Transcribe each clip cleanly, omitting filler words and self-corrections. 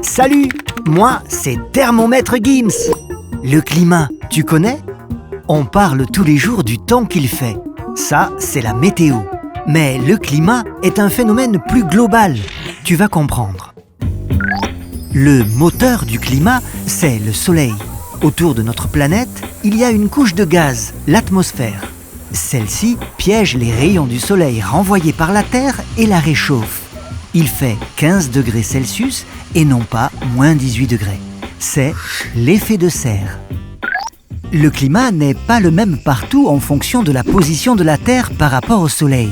Salut, moi c'est Thermomètre Gims. Le climat, tu connais? On parle tous les jours du temps qu'il fait. Ça, c'est la météo. Mais le climat est un phénomène plus global. Tu vas comprendre. Le moteur du climat, c'est le Soleil. Autour de notre planète, il y a une couche de gaz, l'atmosphère. Celle-ci piège les rayons du Soleil renvoyés par la Terre et la réchauffe. Il fait 15 degrés Celsius et non pas moins 18 degrés. C'est l'effet de serre. Le climat n'est pas le même partout en fonction de la position de la Terre par rapport au Soleil.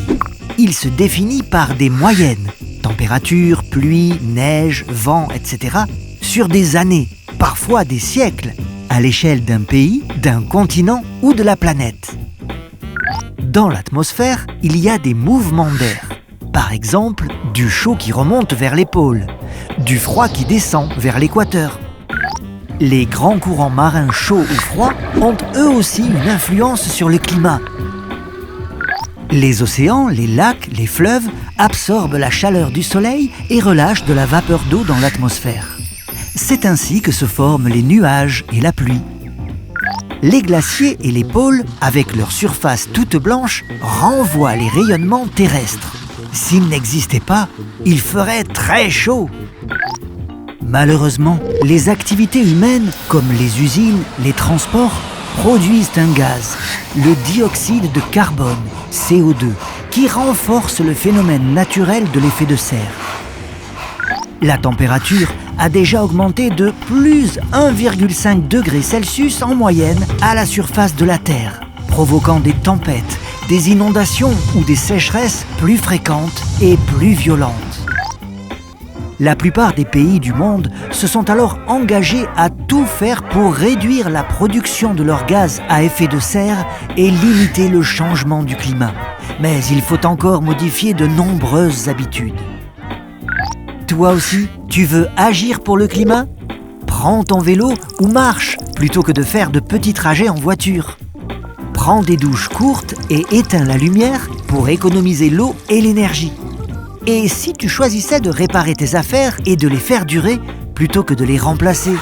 Il se définit par des moyennes, température, pluie, neige, vent, etc., sur des années, parfois des siècles, à l'échelle d'un pays, d'un continent ou de la planète. Dans l'atmosphère, il y a des mouvements d'air. Par exemple, du chaud qui remonte vers les pôles, du froid qui descend vers l'équateur. Les grands courants marins chauds ou froids ont eux aussi une influence sur le climat. Les océans, les lacs, les fleuves absorbent la chaleur du soleil et relâchent de la vapeur d'eau dans l'atmosphère. C'est ainsi que se forment les nuages et la pluie. Les glaciers et les pôles, avec leur surface toute blanche, renvoient les rayonnements terrestres. S'ils n'existaient pas, il ferait très chaud. Malheureusement, les activités humaines, comme les usines, les transports, produisent un gaz, le dioxyde de carbone, CO2, qui renforce le phénomène naturel de l'effet de serre. La température a déjà augmenté de plus 1,5 degré Celsius en moyenne à la surface de la Terre, provoquant des tempêtes, des inondations ou des sécheresses plus fréquentes et plus violentes. La plupart des pays du monde se sont alors engagés à tout faire pour réduire la production de leurs gaz à effet de serre et limiter le changement du climat. Mais il faut encore modifier de nombreuses habitudes. Toi aussi, tu veux agir pour le climat? Prends ton vélo ou marche plutôt que de faire de petits trajets en voiture. Prends des douches courtes et éteins la lumière pour économiser l'eau et l'énergie. Et si tu choisissais de réparer tes affaires et de les faire durer plutôt que de les remplacer?